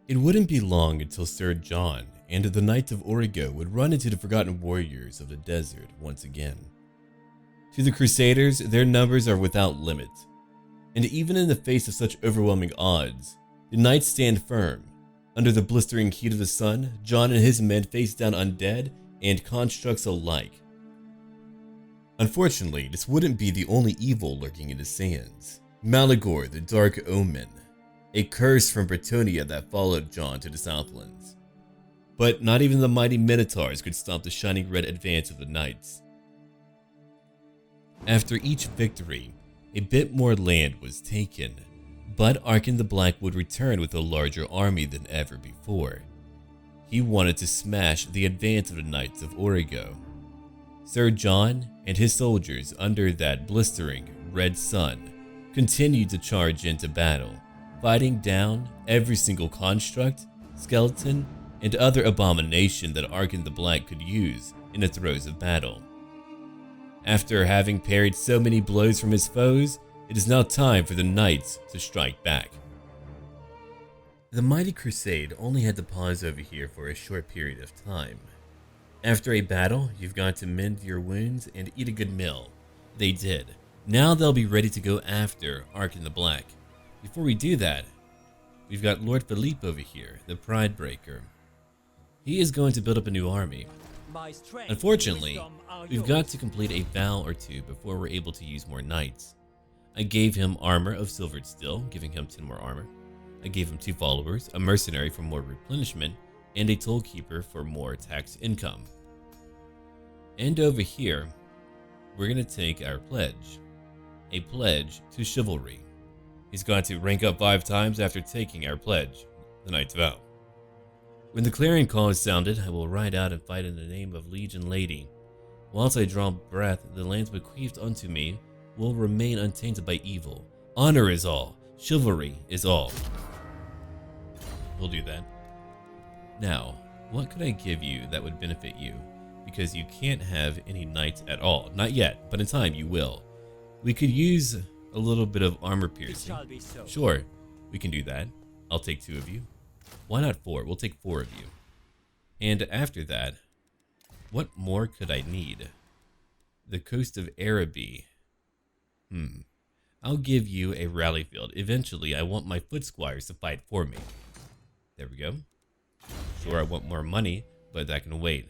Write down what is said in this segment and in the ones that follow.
It wouldn't be long until Sir John and the Knights of Origo would run into the forgotten warriors of the desert once again. To the Crusaders, their numbers are without limit, and even in the face of such overwhelming odds, the Knights stand firm. Under the blistering heat of the sun, John and his men face down undead and constructs alike. Unfortunately, this wouldn't be the only evil lurking in the sands. Malagor, the Dark Omen, a curse from Bretonnia that followed John to the Southlands. But not even the mighty Minotaurs could stop the shining red advance of the Knights. After each victory, a bit more land was taken, but Arkin the Black would return with a larger army than ever before. He wanted to smash the advance of the Knights of Origo. Sir John and his soldiers under that blistering red sun continued to charge into battle, fighting down every single construct, skeleton, and other abomination that Arkin the Black could use in the throes of battle. After having parried so many blows from his foes, it is now time for the Knights to strike back. The mighty Crusade only had to pause over here for a short period of time. After a battle, you've got to mend your wounds and eat a good meal. They did. Now they'll be ready to go after Arkin the Black. Before we do that, we've got Lord Philippe over here, the Pride Breaker. He is going to build up a new army. Unfortunately, we've got to complete a vow or two before we're able to use more knights. I gave him armor of silvered steel, giving him 10 more armor. I gave him 2 followers, a mercenary for more replenishment, and a tollkeeper for more tax income. And over here, we're going to take our pledge. A pledge to chivalry. He's going to rank up 5 times after taking our pledge, the Knight's Vow. When the clarion call is sounded, I will ride out and fight in the name of Liege and Lady. Whilst I draw breath, the lands bequeathed unto me will remain untainted by evil. Honor is all. Chivalry is all. We'll do that. Now, what could I give you that would benefit you? Because you can't have any knights at all. Not yet, but in time you will. We could use a little bit of armor piercing. Sure, we can do that. I'll take 2 of you. Why not 4? We'll take 4 of you. And after that, what more could I need? The coast of Araby. I'll give you a rally field. Eventually, I want my foot squires to fight for me. There we go. Sure, I want more money, but that can wait.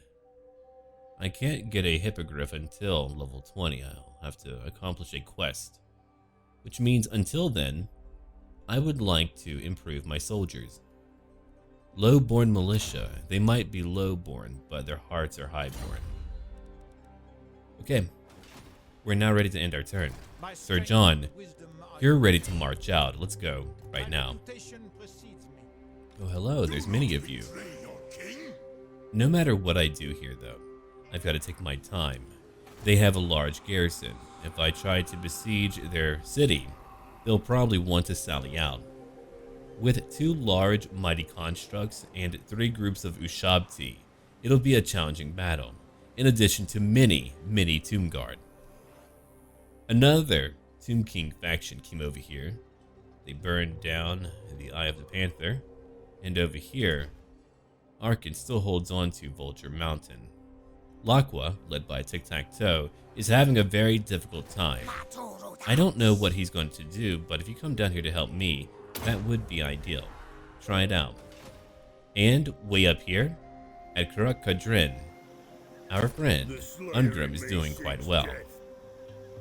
I can't get a hippogriff until level 20. I'll have to accomplish a quest. Which means until then, I would like to improve my soldiers. Low-born militia. They might be low-born, but their hearts are high-born. Okay, we're now ready to end our turn. Sir John, you're ready to march out. Let's go right now. Oh, hello, there's many of you. No matter what I do here, though, I've got to take my time. They have a large garrison. If I try to besiege their city, they'll probably want to sally out. With 2 large, mighty constructs and 3 groups of Ushabti, it'll be a challenging battle, in addition to many, many Tomb Guard. Another Tomb King faction came over here. They burned down the Eye of the Panther, and over here, Arkin still holds on to Vulture Mountain. Laqua, led by Tic-Tac-Toe, is having a very difficult time. I don't know what he's going to do, but if you come down here to help me, that would be ideal. Try it out. And way up here, at Kurak Kadrin, our friend, Ungrim, is doing quite well.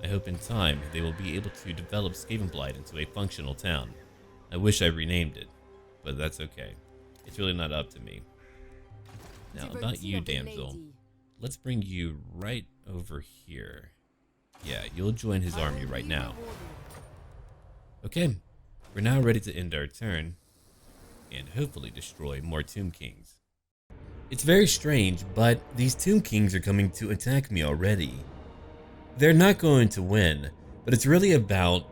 I hope in time they will be able to develop Skavenblight into a functional town. I wish I renamed it, but that's okay. It's really not up to me. Now about you, damsel. Let's bring you right over here. Yeah, you'll join his army right now. Okay, we're now ready to end our turn and hopefully destroy more Tomb Kings. It's very strange, but these Tomb Kings are coming to attack me already. They're not going to win, but it's really about...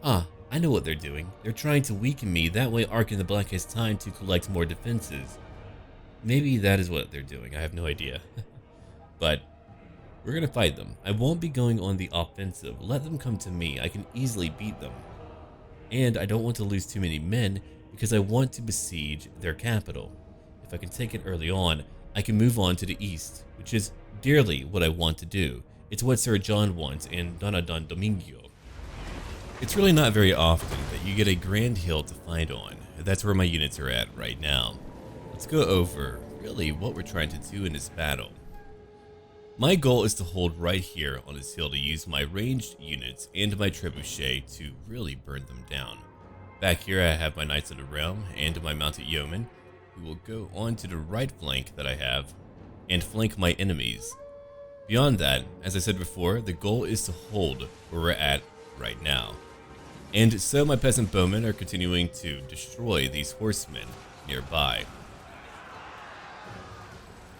I know what they're doing. They're trying to weaken me, that way Arkin the Black has time to collect more defenses. Maybe that is what they're doing, I have no idea. But we're gonna fight them. I won't be going on the offensive. Let them come to me, I can easily beat them. And I don't want to lose too many men because I want to besiege their capital. If I can take it early on, I can move on to the east, which is dearly what I want to do. It's what Sir John wants in Dona Don Domingo. It's really not very often that you get a grand hill to fight on. That's where my units are at right now. Let's go over really what we're trying to do in this battle. My goal is to hold right here on this hill to use my ranged units and my trebuchet to really burn them down. Back here I have my Knights of the Realm and my mounted yeomen, who will go on to the right flank that I have and flank my enemies. Beyond that, as I said before, the goal is to hold where we're at right now. And so my peasant bowmen are continuing to destroy these horsemen nearby.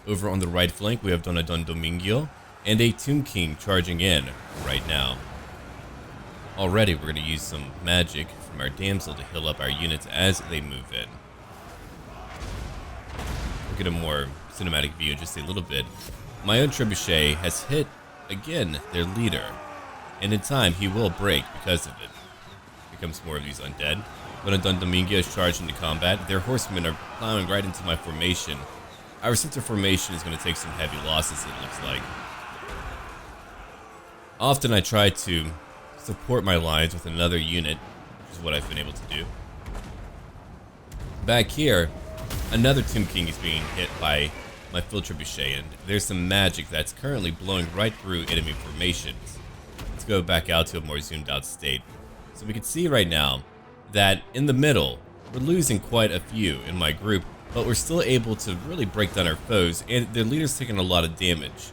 Over on the right flank, we have Dona Don Domingo and a Tomb King charging in right now. Already, we're going to use some magic from our damsel to heal up our units as they move in. We'll get a more cinematic view in just a little bit. My own trebuchet has hit, again, their leader. And in time, he will break because of it. Here comes more of these undead. Dona Don Domingo is charged into combat. Their horsemen are plowing right into my formation. Our center formation is going to take some heavy losses, it looks like. Often I try to support my lines with another unit, which is what I've been able to do. Back here, another Tomb King is being hit by my field trebuchet, and there's some magic that's currently blowing right through enemy formations. Let's go back out to a more zoomed out state. So we can see right now that in the middle, we're losing quite a few in my group, but we're still able to really break down our foes, and their leader's taking a lot of damage.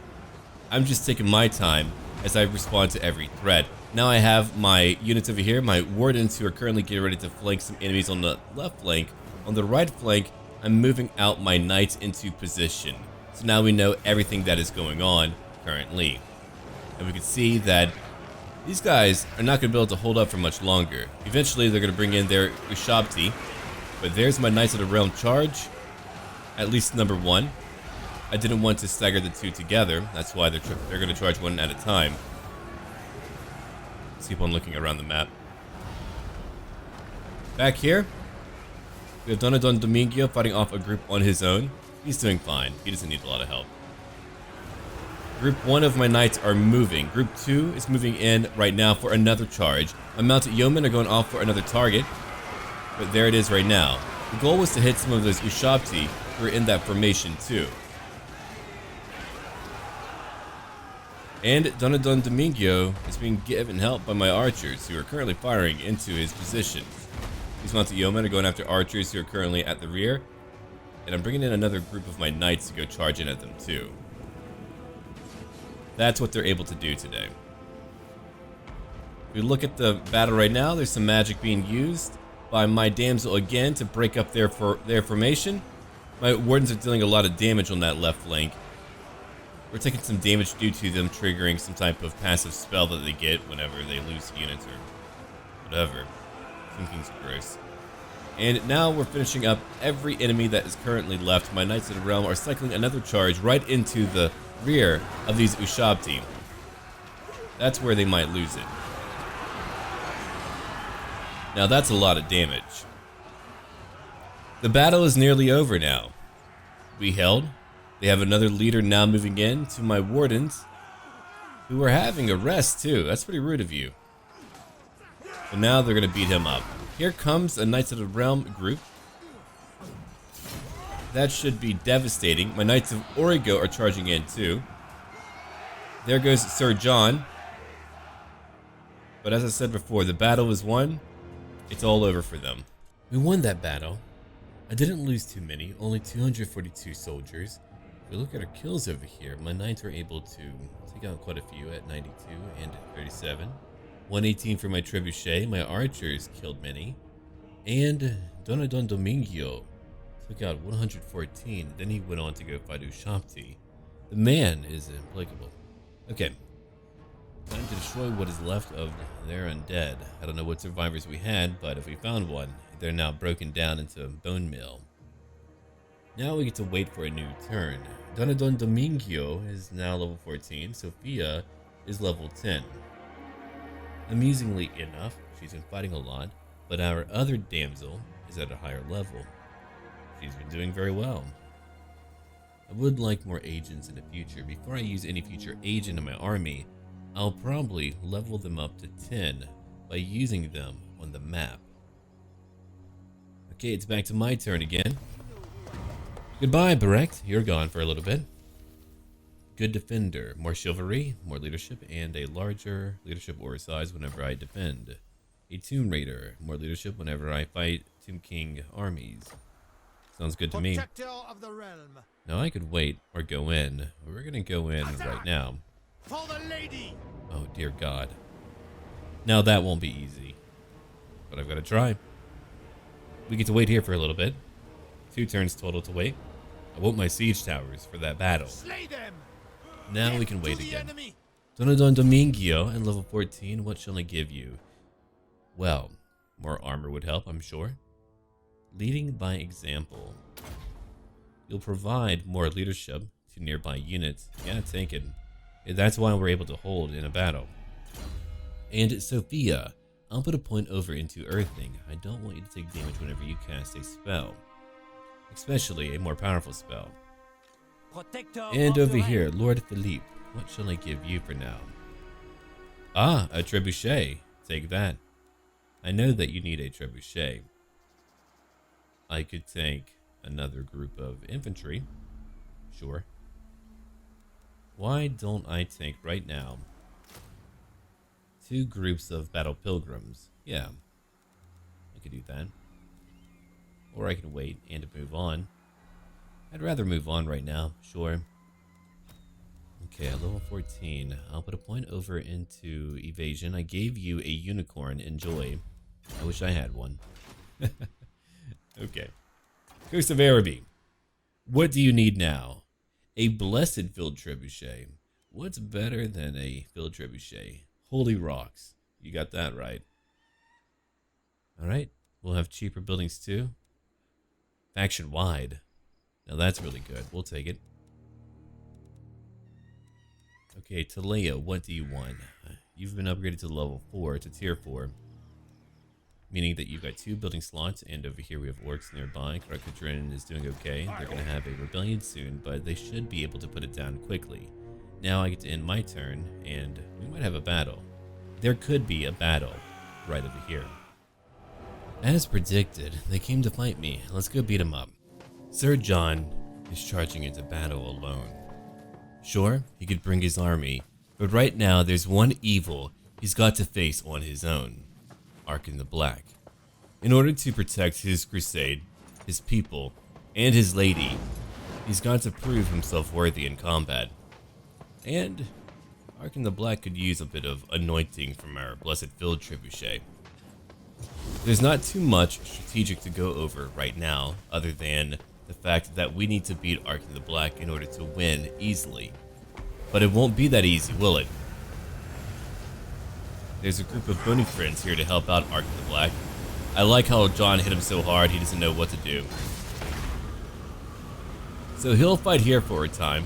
I'm just taking my time as I respond to every threat. Now I have my units over here, my wardens who are currently getting ready to flank some enemies on the left flank. On the right flank, I'm moving out my knights into position. So now we know everything that is going on currently. And we can see that these guys are not going to be able to hold up for much longer. Eventually they're going to bring in their Ushabti. But there's my Knights of the Realm charge, at least number one. I didn't want to stagger the two together. That's why they're going to charge one at a time. Let's keep on looking around the map. Back here, we have Dona Don Domingo fighting off a group on his own. He's doing fine. He doesn't need a lot of help. Group 1 of my knights are moving. Group 2 is moving in right now for another charge. My mounted yeomen are going off for another target. But there it is right now. The goal was to hit some of those Ushabti who are in that formation too. And Dona Don Domingo is being given help by my archers who are currently firing into his position. These mounted yeomen are going after archers who are currently at the rear. And I'm bringing in another group of my knights to go charge in at them too. That's what they're able to do today. If we look at the battle right now, there's some magic being used by my damsel again to break up their formation. My wardens are dealing a lot of damage on that left flank. We're taking some damage due to them triggering some type of passive spell that they get whenever they lose units or whatever. Tomb Kings are gross. And now we're finishing up every enemy that is currently left. My Knights of the Realm are cycling another charge right into the rear of these Ushabti. That's where they might lose it. Now that's a lot of damage. The battle is nearly over now. We held. They have another leader now moving in to my wardens, who are having a rest too. That's pretty rude of you. But now they're going to beat him up. Here comes a Knights of the Realm group. That should be devastating. My Knights of Origo are charging in too. There goes Sir John. But as I said before, the battle was won. It's all over for them. We won that battle. I didn't lose too many, only 242 soldiers. If we look at our kills over here, my knights were able to take out quite a few at 92 and 37. 118 for my trebuchet. My archers killed many. And Dona Don Domingo took out 114. Then he went on to go fight Ushabti. The man is implacable. Okay. Time to destroy what is left of their undead. I don't know what survivors we had, but if we found one, they're now broken down into a bone meal. Now we get to wait for a new turn. Dona Don Domingo is now level 14. Sophia is level 10. Amusingly enough, she's been fighting a lot, but our other damsel is at a higher level. She's been doing very well. I would like more agents in the future. Before I use any future agent in my army, I'll probably level them up to 10 by using them on the map. Okay, it's back to my turn again. Goodbye, Berecht. You're gone for a little bit. Good defender. More chivalry, more leadership, and a larger leadership aura size whenever I defend. A Tomb Raider. More leadership whenever I fight Tomb King armies. Sounds good to me. Of the realm. Now I could wait or go in. We're gonna go in right now. For the lady. Oh dear God. Now that won't be easy. But I've got to try. We get to wait here for a little bit. 2 turns total to wait. I want my siege towers for that battle. Slay them. Now we can wait again. Donadon Domingio and level 14, what shall I give you? Well, more armor would help, I'm sure. Leading by example. You'll provide more leadership to nearby units. Yeah, take it. That's why we're able to hold in a battle. And Sophia, I'll put a point over into earthing. I don't want you to take damage whenever you cast a spell. Especially a more powerful spell. And over here, Lord Philippe, what shall I give you for now? Ah, a trebuchet. Take that. I know that you need a trebuchet. I could take another group of infantry. Sure. Why don't I take right now 2 groups of battle pilgrims? Yeah, I could do that. Or I could wait and move on. I'd rather move on right now, sure. Okay, at level 14, I'll put a point over into evasion. I gave you a unicorn, enjoy. I wish I had one. Okay. Coast of Araby. What do you need now? A blessed field trebuchet. What's better than a field trebuchet? Holy rocks. You got that right. Alright, we'll have cheaper buildings too. Faction wide. Now that's really good. We'll take it. Okay, Talea, what do you want? You've been upgraded to level 4, to tier 4. Meaning that you've got 2 building slots, and over here we have orcs nearby. Krakadrin is doing okay. They're going to have a rebellion soon, but they should be able to put it down quickly. Now I get to end my turn, and we might have a battle. There could be a battle right over here. As predicted, they came to fight me. Let's go beat them up. Sir John is charging into battle alone. Sure, he could bring his army, but right now there's one evil he's got to face on his own. Arkin the Black. In order to protect his crusade, his people, and his lady, he's got to prove himself worthy in combat. And Arkin the Black could use a bit of anointing from our blessed field trebuchet. There's not too much strategic to go over right now, other than the fact that we need to beat Arkin the Black in order to win easily. But it won't be that easy, will it? There's a group of bony friends here to help out Arkin the Black. I like how John hit him so hard he doesn't know what to do. So he'll fight here for a time.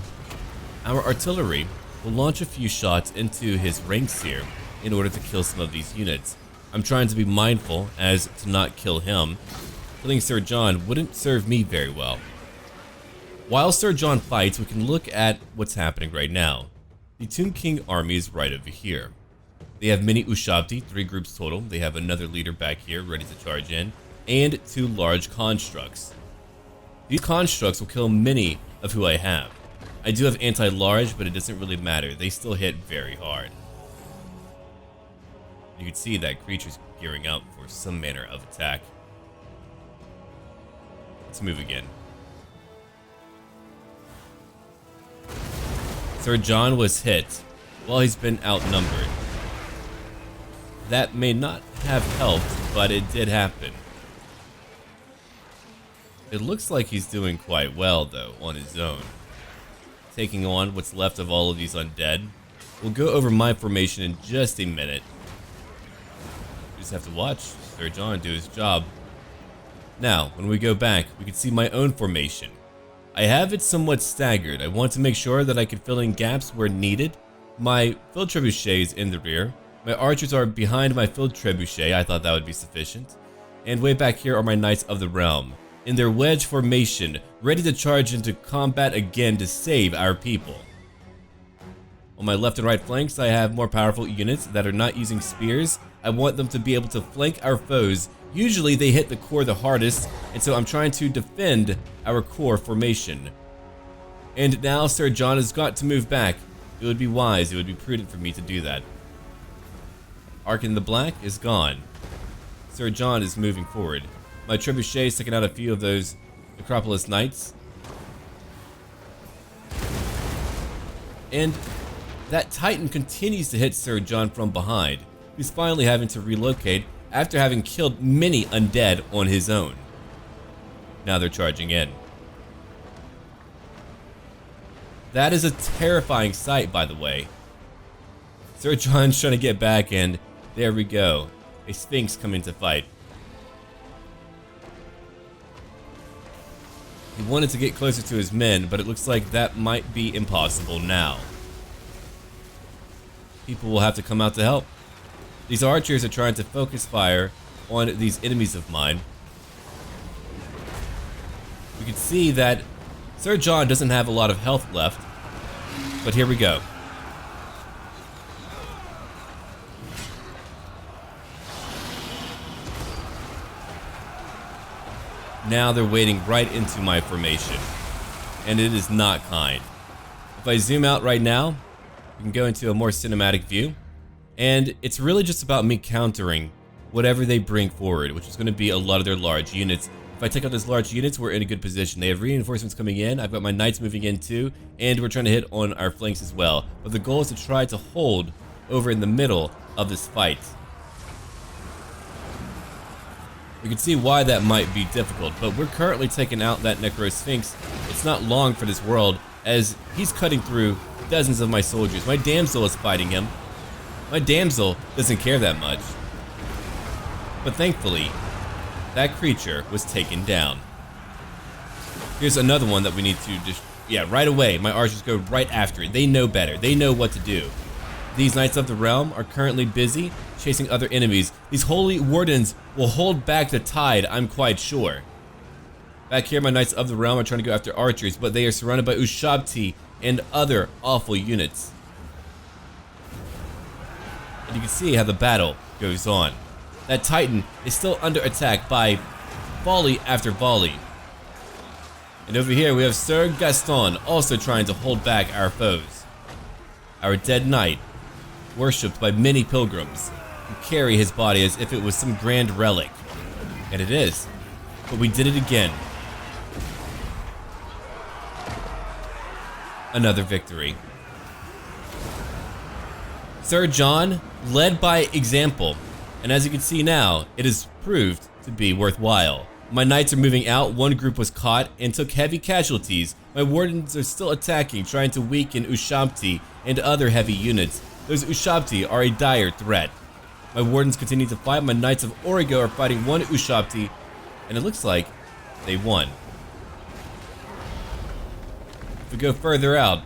Our artillery will launch a few shots into his ranks here in order to kill some of these units. I'm trying to be mindful as to not kill him. Killing Sir John wouldn't serve me very well. While Sir John fights, we can look at what's happening right now. The Tomb King army is right over here. They have many Ushabti, 3 groups total. They have another leader back here ready to charge in, and 2 large constructs. These constructs will kill many of who I have. I do have anti-large, but it doesn't really matter. They still hit very hard. You can see that creature's gearing up for some manner of attack. Let's move again. Sir John was hit while he's been outnumbered. That may not have helped, but it did happen. It looks like he's doing quite well, though, on his own. Taking on what's left of all of these undead. We'll go over my formation in just a minute. We just have to watch Sir John do his job. Now, when we go back, we can see my own formation. I have it somewhat staggered. I want to make sure that I can fill in gaps where needed. My field trebuchet is in the rear. My archers are behind my field trebuchet. I thought that would be sufficient. And way back here are my Knights of the Realm, in their wedge formation, ready to charge into combat again to save our people. On my left and right flanks, I have more powerful units that are not using spears. I want them to be able to flank our foes. Usually they hit the core the hardest, and so I'm trying to defend our core formation. And now Sir John has got to move back. It would be wise, it would be prudent for me to do that. Arkin the Black is gone. Sir John is moving forward. My trebuchet is taking out a few of those Necropolis Knights. And that Titan continues to hit Sir John from behind, who's finally having to relocate after having killed many undead on his own. Now they're charging in. That is a terrifying sight, by the way. Sir John's trying to get back, and there we go. A Sphinx coming to fight. He wanted to get closer to his men, but it looks like that might be impossible now. People will have to come out to help. These archers are trying to focus fire on these enemies of mine. We can see that Sir John doesn't have a lot of health left, but here we go. Now they're wading right into my formation, and it is not kind. If I zoom out right now, we can go into a more cinematic view, and it's really just about me countering whatever they bring forward, which is going to be a lot of their large units. If I take out those large units, we're in a good position. They have reinforcements coming in, I've got my knights moving in too, and we're trying to hit on our flanks as well. But the goal is to try to hold over in the middle of this fight. We can see why that might be difficult, but we're currently taking out that Necro Sphinx. It's not long for this world, as he's cutting through dozens of my soldiers. My damsel is fighting him. My damsel doesn't care that much. But thankfully, that creature was taken down. Here's another one that we need to just, right away, my archers go right after it. They know better. They know what to do. These Knights of the Realm are currently busy chasing other enemies. These Holy Wardens will hold back the tide, I'm quite sure. Back here, my Knights of the Realm are trying to go after archers, but they are surrounded by Ushabti and other awful units. And you can see how the battle goes on. That Titan is still under attack by volley after volley. And over here we have Sir Gaston also trying to hold back our foes. Our dead knight, worshipped by many pilgrims, who carry his body as if it was some grand relic. And it is. But we did it again. Another victory. Sir John led by example, and as you can see now, it has proved to be worthwhile. My knights are moving out. One group was caught and took heavy casualties. My wardens are still attacking, trying to weaken Ushabti and other heavy units. Those Ushabti are a dire threat. My wardens continue to fight. My Knights of Origo are fighting one Ushabti, and it looks like they won. If we go further out,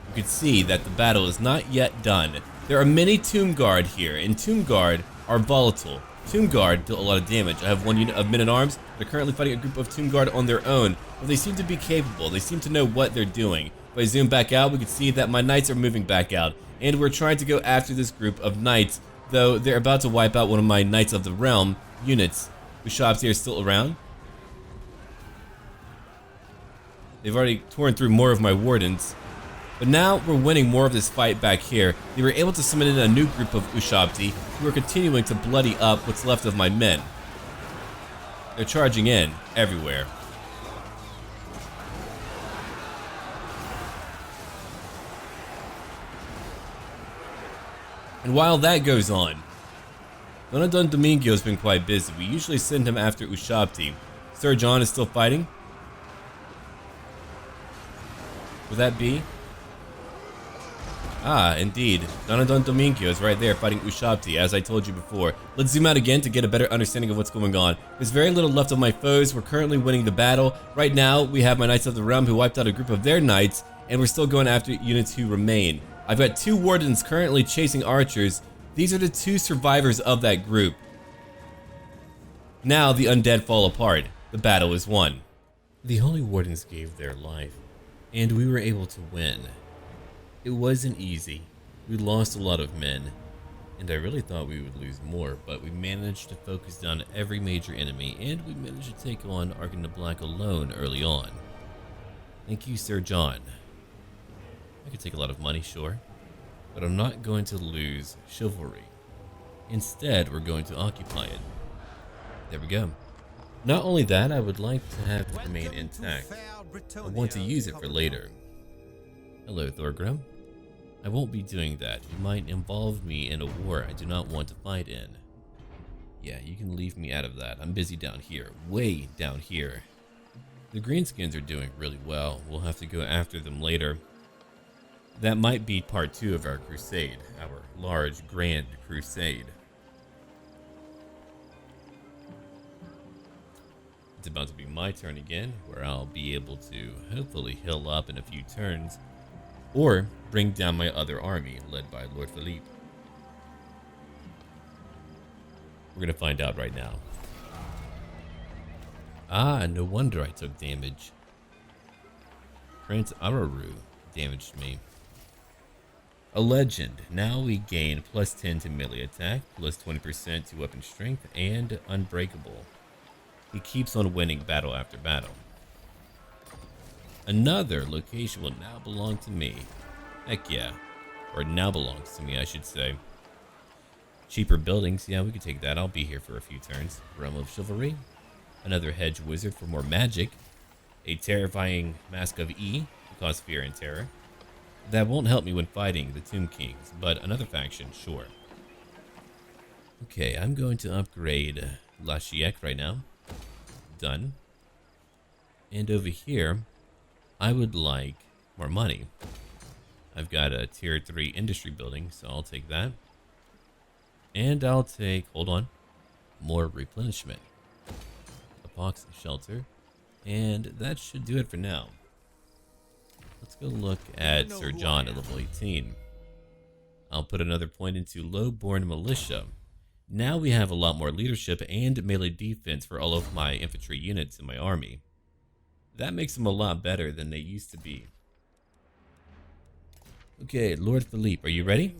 you can see that the battle is not yet done. There are many Tomb Guard here, and Tomb Guard are volatile. Tomb Guard deal a lot of damage. I have one unit of men-at-arms. They're currently fighting a group of Tomb Guard on their own, but they seem to be capable. They seem to know what they're doing. If I zoom back out, we can see that my knights are moving back out, and we're trying to go after this group of knights, though they're about to wipe out one of my Knights of the Realm units. Ushabti are still around. They've already torn through more of my wardens. But now we're winning more of this fight back here. They were able to summon in a new group of Ushabti who are continuing to bloody up what's left of my men. They're charging in everywhere. And while that goes on, Don Domingo has been quite busy. We usually send him after Ushabti. Sir John is still fighting. Would that be? Ah, indeed. Don Domingo is right there fighting Ushabti, as I told you before. Let's zoom out again to get a better understanding of what's going on. There's very little left of my foes. We're currently winning the battle. Right now, we have my Knights of the Realm who wiped out a group of their knights, and we're still going after units who remain. I've got two wardens currently chasing archers. These are the two survivors of that group. Now the undead fall apart. The battle is won. The Holy Wardens gave their life, and we were able to win. It wasn't easy. We lost a lot of men, and I really thought we would lose more, but we managed to focus down every major enemy, and we managed to take on Arkin the Black alone early on. Thank you, Sir John. I could take a lot of money, sure, but I'm not going to lose chivalry. Instead, we're going to occupy it. There we go. Not only that, I would like to have it remain intact. I want to use it for later. Hello, Thorgrim. I won't be doing that. You might involve me in a war I do not want to fight in. Yeah, you can leave me out of that. I'm busy down here. Way down here. The Greenskins are doing really well. We'll have to go after them later. That might be part 2 of our crusade. Our large, grand crusade. It's about to be my turn again, where I'll be able to hopefully heal up in a few turns, or bring down my other army, led by Lord Philippe. We're gonna find out right now. Ah, no wonder I took damage. Prince Araru damaged me. A legend. Now we gain plus 10 to melee attack, plus 20% to weapon strength, and unbreakable. He keeps on winning battle after battle. Another location will now belong to me. Heck yeah. Or now belongs to me, I should say. Cheaper buildings, yeah, we could take that. I'll be here for a few turns. Realm of Chivalry. Another hedge wizard for more magic. A terrifying Mask of E to cause fear and terror. That won't help me when fighting the Tomb Kings, but another faction, sure. Okay, I'm going to upgrade Lashiek right now. Done. And over here, I would like more money. I've got a tier 3 industry building, so I'll take that. And I'll take, hold on, more replenishment. A box shelter. And that should do it for now. Let's go look at Sir John at level 18. I'll put another point into low-born militia. Now we have a lot more leadership and melee defense for all of my infantry units in my army. That makes them a lot better than they used to be. Okay, Lord Philippe, are you ready?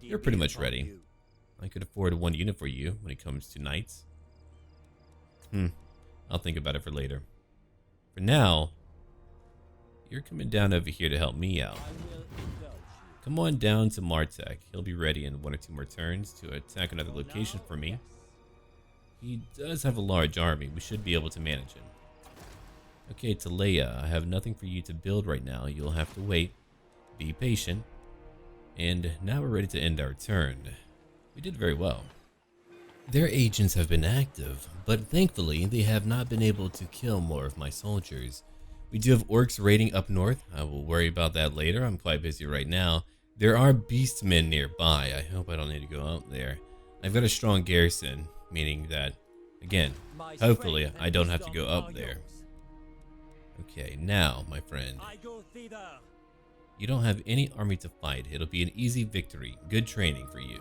You're pretty much ready. I could afford 1 unit for you when it comes to knights. I'll think about it for later. For now, you're coming down over here to help me out. Come on down to Martek. He'll be ready in 1 or 2 more turns to attack another location for me. He does have a large army. We should be able to manage him. Okay, Talea, I have nothing for you to build right now. You'll have to wait. Be patient. And now we're ready to end our turn. We did very well. Their agents have been active, but thankfully they have not been able to kill more of my soldiers. We do have orcs raiding up north. I will worry about that later. I'm quite busy right now. There are beastmen nearby. I hope I don't need to go out there. I've got a strong garrison, meaning that, again, hopefully I don't have to go up there. Okay, now, my friend. You don't have any army to fight. It'll be an easy victory. Good training for you.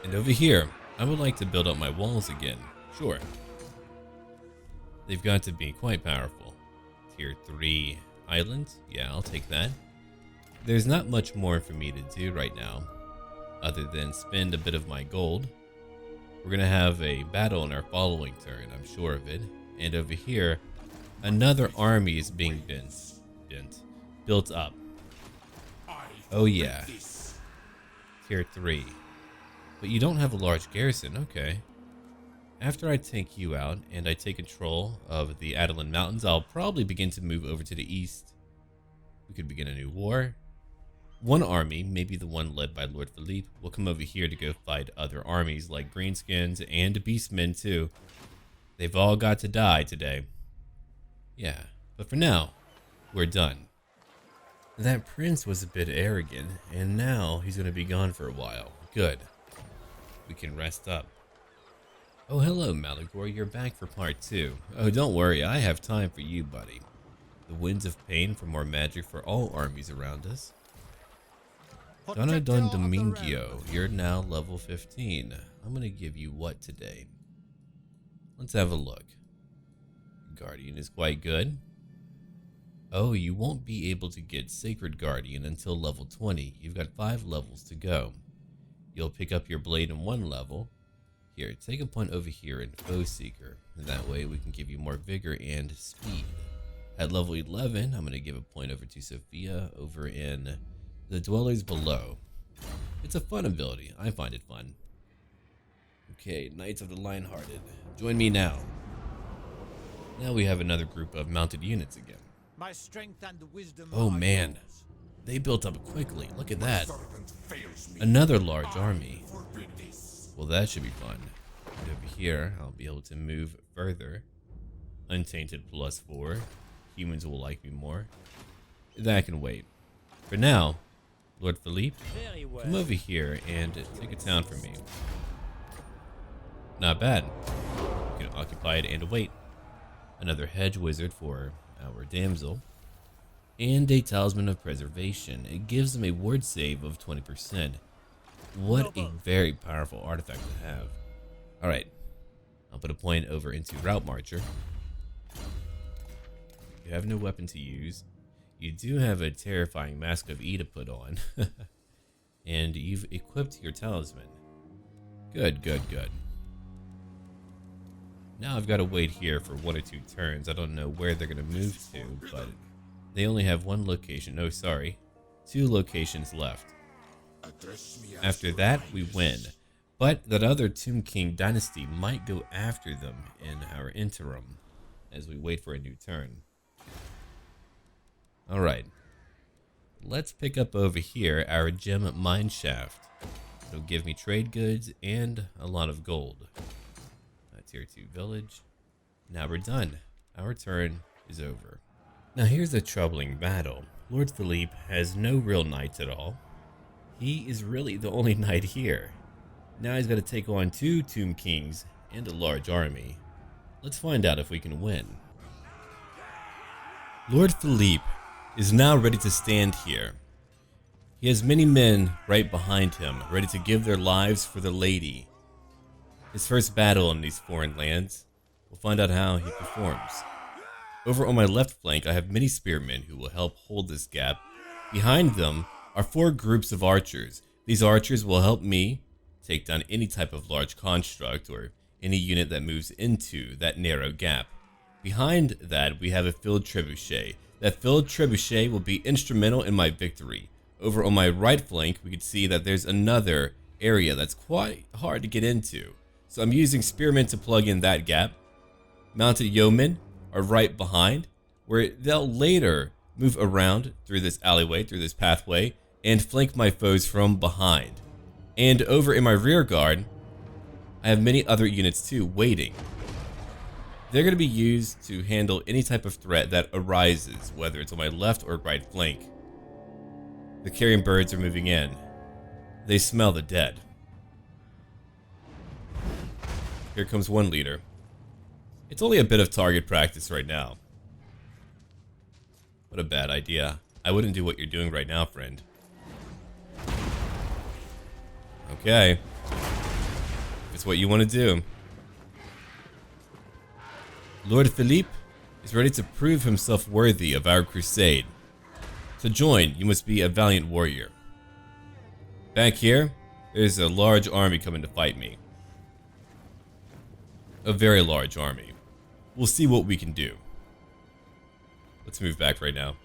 And over here, I would like to build up my walls again. Sure. They've got to be quite powerful. Tier 3 islands? Yeah, I'll take that. There's not much more for me to do right now, other than spend a bit of my gold. We're going to have a battle in our following turn, I'm sure of it. And over here, another army is being built up. Oh yeah. Tier 3. But you don't have a large garrison, okay. After I take you out and I take control of the Adelan Mountains, I'll probably begin to move over to the east. We could begin a new war. One army, maybe the one led by Lord Philippe, will come over here to go fight other armies like Greenskins and Beastmen too. They've all got to die today. Yeah, but for now, we're done. That prince was a bit arrogant, and now he's going to be gone for a while. Good. We can rest up. Oh, hello, Malagor. You're back for part 2. Oh, don't worry. I have time for you, buddy. The winds of pain for more magic for all armies around us. Donna Don Domingio, you're now level 15. I'm going to give you what today? Let's have a look. Guardian is quite good. Oh, you won't be able to get Sacred Guardian until level 20. You've got 5 levels to go. You'll pick up your blade in 1 level. Here, take a point over here in Foe Seeker. And that way we can give you more vigor and speed. At level 11, I'm going to give a point over to Sophia over in the Dwellers Below. It's a fun ability. I find it fun. Okay, Knights of the Lionhearted. Join me now. Now we have another group of mounted units again. My strength and wisdom. Oh man, they built up quickly. Look at that. Another large army. Well, that should be fun. And over here, I'll be able to move further. Untainted +4. Humans will like me more. That can wait. For now, Lord Philippe, come over here and take a town for me. Not bad. You can occupy it and wait. Another hedge wizard for our damsel. And a talisman of preservation. It gives them a ward save of 20%. What a very powerful artifact to have. Alright. I'll put a point over into Route Marcher. You have no weapon to use. You do have a terrifying Mask of E to put on. And you've equipped your talisman. Good, good, good. Now I've got to wait here for 1 or 2 turns. I don't know where they're going to move to, but they only have 1 location. No, sorry. 2 locations left. After that, we win. But that other Tomb King dynasty might go after them in our interim as we wait for a new turn. Alright. Let's pick up over here our gem mineshaft. It'll give me trade goods and a lot of gold. Tier 2 village. Now we're done. Our turn is over. Now here's a troubling battle. Lord Philippe has no real knights at all. He is really the only knight here. Now he's got to take on 2 Tomb Kings and a large army. Let's find out if we can win. Lord Philippe is now ready to stand here. He has many men right behind him, ready to give their lives for the lady. His first battle in these foreign lands. We'll find out how he performs. Over on my left flank, I have many spearmen who will help hold this gap. Behind them are 4 groups of archers. These archers will help me take down any type of large construct or any unit that moves into that narrow gap. Behind that, we have a field trebuchet. That field trebuchet will be instrumental in my victory. Over on my right flank, we can see that there's another area that's quite hard to get into. So I'm using spearmen to plug in that gap. Mounted yeomen are right behind, where they'll later move around through this alleyway, through this pathway, and flank my foes from behind. And over in my rear guard, I have many other units too waiting. They're going to be used to handle any type of threat that arises, whether it's on my left or right flank. The carrion birds are moving in. They smell the dead. Here comes one leader. It's only a bit of target practice right now. What a bad idea. I wouldn't do what you're doing right now, friend. Okay. If it's what you want to do. Lord Philippe is ready to prove himself worthy of our crusade. To join, you must be a valiant warrior. Back here, there's a large army coming to fight me. A very large army. We'll see what we can do. Let's move back right now.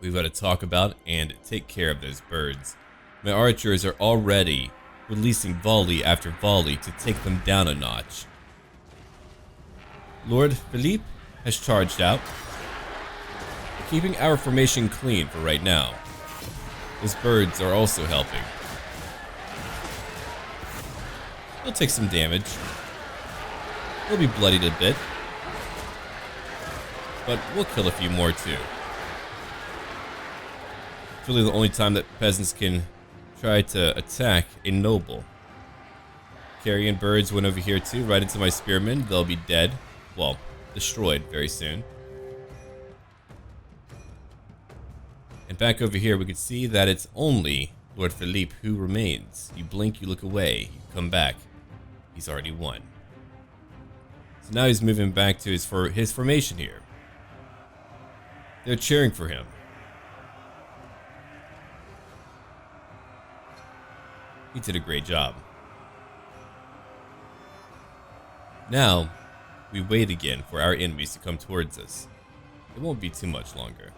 We've got to talk about and take care of those birds. My archers are already releasing volley after volley to take them down a notch. Lord Philippe has charged out, keeping our formation clean for right now. Those birds are also helping. They'll take some damage. They'll be bloodied a bit. But we'll kill a few more too. It's really the only time that peasants can try to attack a noble. Carrion birds went over here too, right into my spearmen. They'll be dead. Well, destroyed very soon. And back over here we can see that it's only Lord Philippe who remains. You blink, you look away, you come back. He's already won. So now he's moving back to his formation here. They're cheering for him. He did a great job. Now, we wait again for our enemies to come towards us. It won't be too much longer.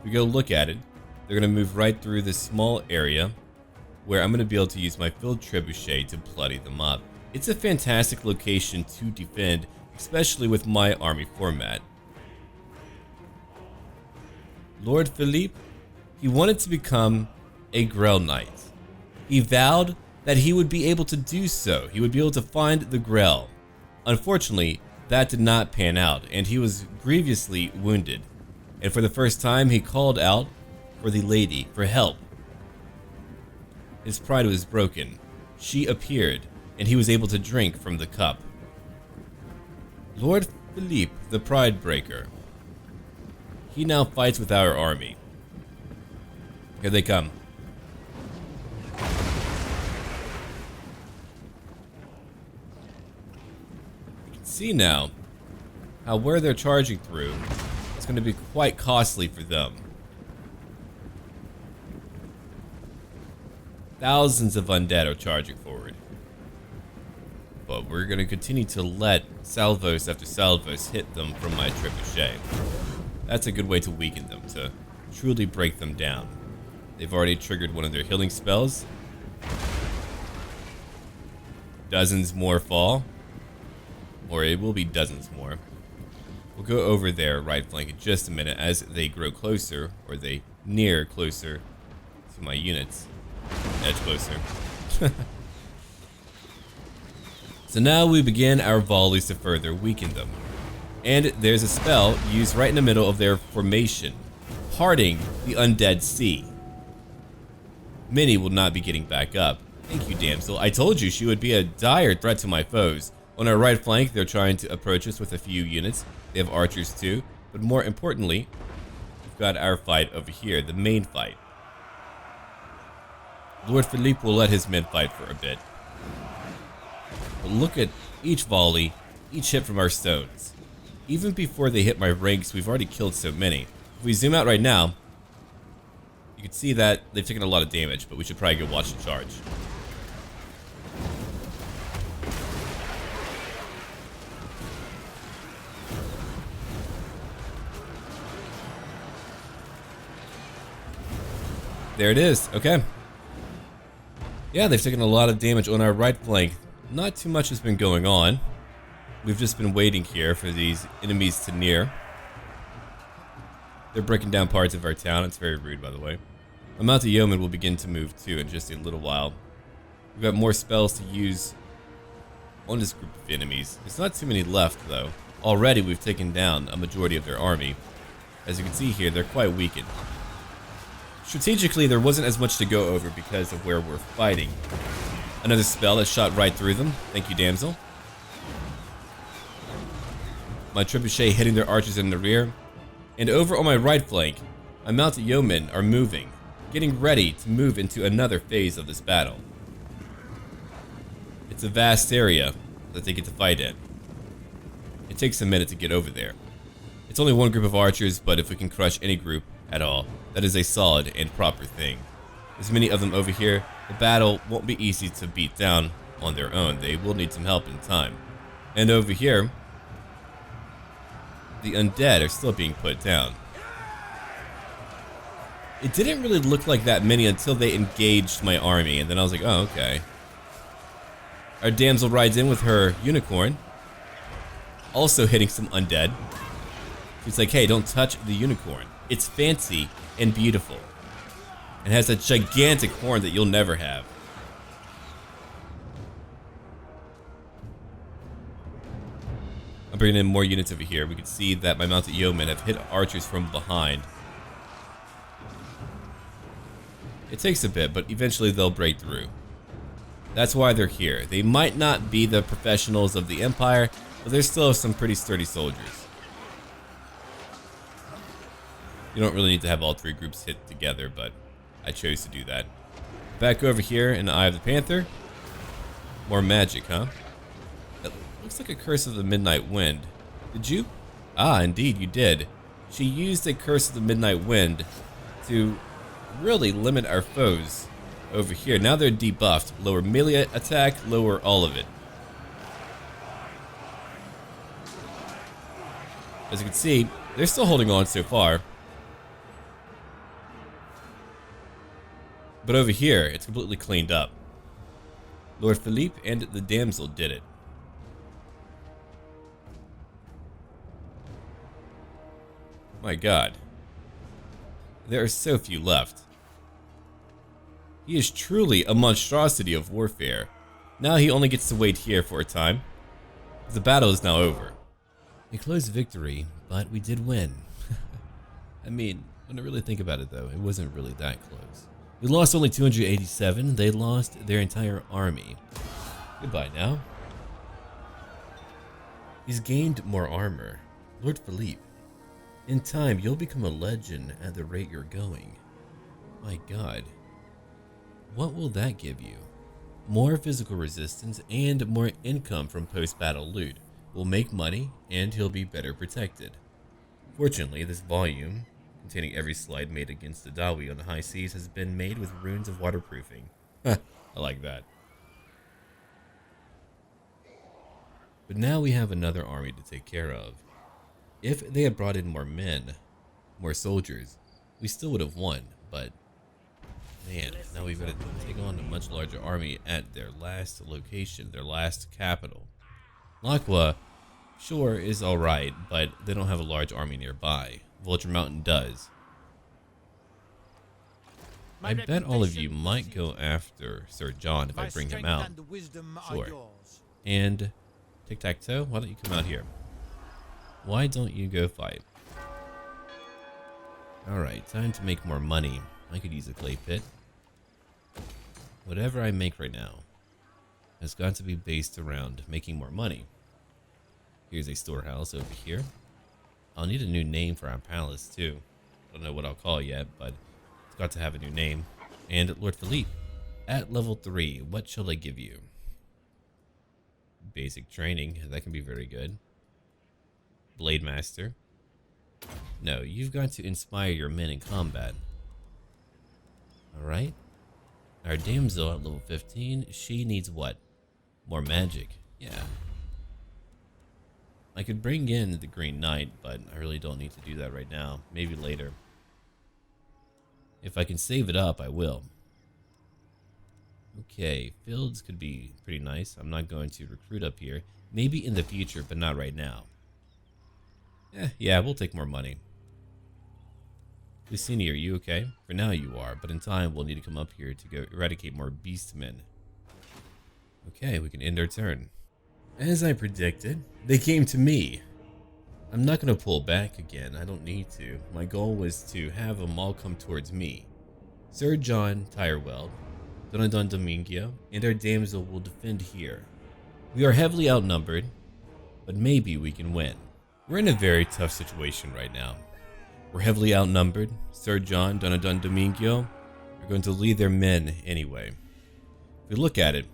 We go look at it. They're going to move right through this small area where I'm going to be able to use my field trebuchet to bloody them up. It's a fantastic location to defend, especially with my army format. Lord Philippe, he wanted to become a Grail Knight. He vowed that he would be able to do so. He would be able to find the Grail. Unfortunately, that did not pan out, and he was grievously wounded. And for the first time, he called out for the lady for help. His pride was broken. She appeared, and he was able to drink from the cup. Lord Philippe, the Pride Breaker. He now fights with our army. Here they come. You can see now how where they're charging through is going to be quite costly for them. Thousands of undead are charging forward. But we're going to continue to let salvos after salvos hit them from my trebuchet. That's a good way to weaken them, to truly break them down. They've already triggered one of their healing spells. Dozens more fall. Or it will be dozens more. We'll go over their right flank in just a minute as they grow closer, or they near closer to my units. Edge closer. So now we begin our volleys to further weaken them. And there's a spell used right in the middle of their formation, parting the undead sea. Many will not be getting back up. Thank you, damsel. I told you she would be a dire threat to my foes. On our right flank, they're trying to approach us with a few units. They have archers too, but more importantly, we've got our fight over here, the main fight. Lord Philippe will let his men fight for a bit. But look at each volley, each hit from our stones. Even before they hit my ranks, we've already killed so many. If we zoom out right now, you can see that they've taken a lot of damage, but we should probably go watch the charge. There it is. Okay. Yeah, they've taken a lot of damage on our right flank. Not too much has been going on. We've just been waiting here for these enemies to near. They're breaking down parts of our town. It's very rude, by the way. My mounted yeomen will begin to move too in just a little while. We've got more spells to use on this group of enemies. There's not too many left, though. Already, we've taken down a majority of their army. As you can see here, they're quite weakened. Strategically, there wasn't as much to go over because of where we're fighting. Another spell that shot right through them. Thank you, damsel. My trebuchet hitting their archers in the rear. And over on my right flank, my mounted yeomen are moving, getting ready to move into another phase of this battle. It's a vast area that they get to fight in. It takes a minute to get over there. It's only one group of archers, but if we can crush any group at all, that is a solid and proper thing. There's many of them over here. The battle won't be easy to beat down on their own. They will need some help in time. And over here, the undead are still being put down. It didn't really look like that many until they engaged my army, and then I was like, oh, okay. Our damsel rides in with her unicorn, also hitting some undead. She's like, hey, don't touch the unicorn. It's fancy and beautiful. It has a gigantic horn that you'll never have. I'm bringing in more units over here. We can see that my mounted yeomen have hit archers from behind. It takes a bit, but eventually they'll break through. That's why they're here. They might not be the professionals of the Empire, but they're still some pretty sturdy soldiers. You don't really need to have all three groups hit together, but I chose to do that. Back over here in the Eye of the Panther. More magic, huh? Looks like a curse of the midnight wind. Did you? Ah, indeed you did. She used a curse of the midnight wind to really limit our foes over here. Now they're debuffed. Lower melee attack, lower all of it. As you can see, they're still holding on so far. But over here, it's completely cleaned up. Lord Philippe and the damsel did it. My God. There are so few left. He is truly a monstrosity of warfare. Now he only gets to wait here for a time. The battle is now over. A close victory, but we did win. I mean, when I really think about it though, it wasn't really that close. We lost only 287, they lost their entire army. Goodbye now. He's gained more armor. Lord Philippe. In time, you'll become a legend at the rate you're going. My God. What will that give you? More physical resistance and more income from post-battle loot. We'll make money and he'll be better protected. Fortunately, this volume, containing every slide made against the Dawi on the high seas, has been made with runes of waterproofing. I like that. But now we have another army to take care of. If they had brought in more men, more soldiers, we still would have won, but man, now we've got to take on a much larger army at their last location, their last capital. Laqua, sure, is alright, but they don't have a large army nearby. Vulture Mountain does. I bet all of you might go after Sir John if I bring him out. Sure. And tic-tac-toe, why don't you come out here? Why don't you go fight? Alright, time to make more money. I could use a clay pit. Whatever I make right now has got to be based around making more money. Here's a storehouse over here. I'll need a new name for our palace too. Don't know what I'll call it yet, but it's got to have a new name. And Lord Philippe, at level 3, what shall I give you? Basic training, that can be very good. Blade Master. No, you've got to inspire your men in combat. Alright. Our damsel at level 15, she needs what? More magic. Yeah. I could bring in the Green Knight, but I really don't need to do that right now. Maybe later. If I can save it up, I will. Okay, fields could be pretty nice. I'm not going to recruit up here. Maybe in the future, but not right now. Yeah, we'll take more money. Lucini, are you okay? For now you are, but in time we'll need to come up here to go eradicate more beastmen. Okay, we can end our turn. As I predicted, they came to me. I'm not going to pull back again, I don't need to. My goal was to have them all come towards me. Sir John Tyrewell, Don Domingo, and our damsel will defend here. We are heavily outnumbered, but maybe we can win. We're in a very tough situation right now. We're heavily outnumbered. Sir John, Don Domingo are going to lead their men anyway. If we look at it,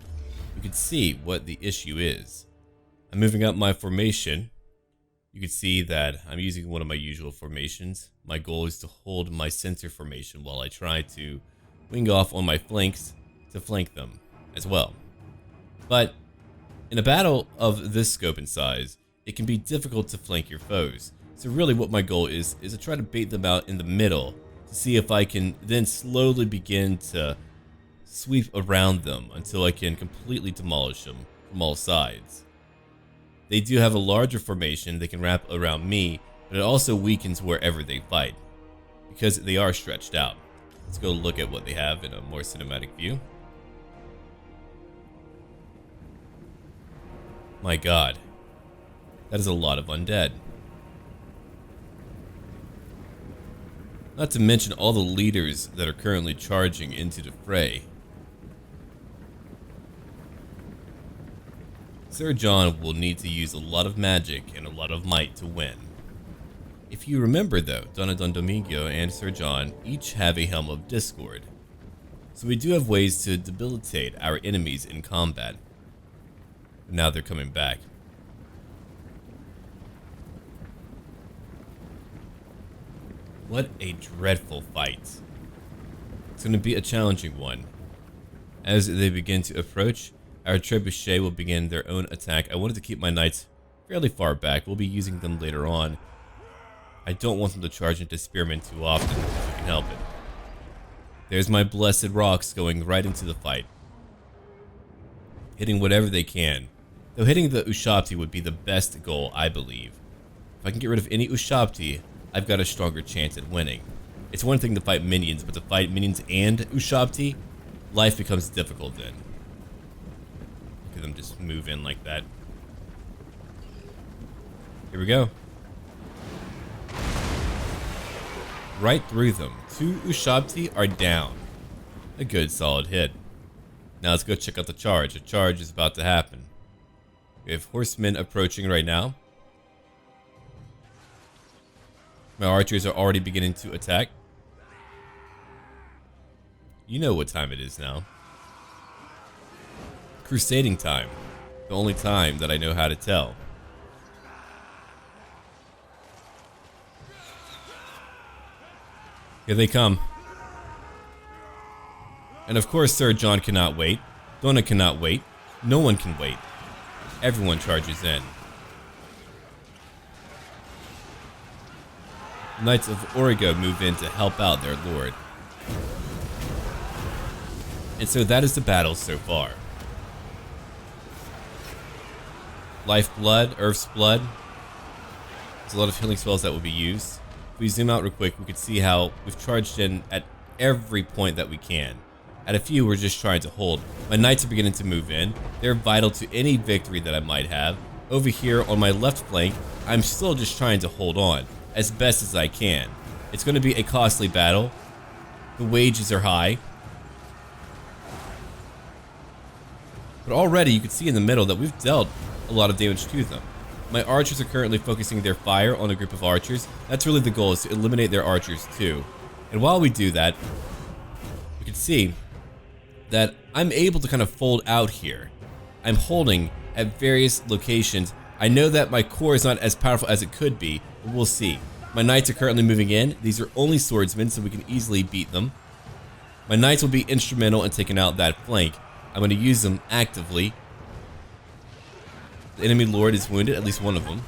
we can see what the issue is. I'm moving up my formation. You can see that I'm using one of my usual formations. My goal is to hold my center formation while I try to wing off on my flanks to flank them as well. But in a battle of this scope and size, it can be difficult to flank your foes. So really what my goal is to try to bait them out in the middle to see if I can then slowly begin to sweep around them until I can completely demolish them from all sides. They do have a larger formation they can wrap around me, but it also weakens wherever they fight because they are stretched out. Let's go look at what they have in a more cinematic view. My God. That is a lot of undead. Not to mention all the leaders that are currently charging into the fray. Sir John will need to use a lot of magic and a lot of might to win. If you remember though, Don Domingo and Sir John each have a Helm of Discord. So we do have ways to debilitate our enemies in combat. But now they're coming back. What a dreadful fight. It's going to be a challenging one. As they begin to approach, our trebuchet will begin their own attack. I wanted to keep my knights fairly far back. We'll be using them later on. I don't want them to charge into spearmen too often, if we can help it. There's my blessed rocks going right into the fight. Hitting whatever they can. Though hitting the Ushabti would be the best goal, I believe. If I can get rid of any Ushabti, I've got a stronger chance at winning. It's one thing to fight minions, but to fight minions and Ushabti, life becomes difficult then. Look at them just move in like that. Here we go. Right through them. 2 Ushabti are down. A good solid hit. Now let's go check out the charge. A charge is about to happen. We have horsemen approaching right now. My archers are already beginning to attack. You know what time it is now. Crusading time. The only time that I know how to tell. Here they come. And of course, Sir John cannot wait. Donna cannot wait. No one can wait. Everyone charges in. The Knights of Origo move in to help out their lord. And so that is the battle so far. Lifeblood, Earth's Blood. There's a lot of healing spells that will be used. If we zoom out real quick, we can see how we've charged in at every point that we can. At a few, we're just trying to hold. My knights are beginning to move in. They're vital to any victory that I might have. Over here on my left flank, I'm still just trying to hold on as best as I can. It's going to be a costly battle. The wages are high. But already you can see in the middle that we've dealt a lot of damage to them. My archers are currently focusing their fire on a group of archers. That's really the goal, is to eliminate their archers too. And while we do that, you can see that I'm able to kind of fold out here. I'm holding at various locations. I know that my core is not as powerful as it could be, but we'll see. My knights are currently moving in. These are only swordsmen, so we can easily beat them. My knights will be instrumental in taking out that flank. I'm going to use them actively. The enemy lord is wounded, at least one of them.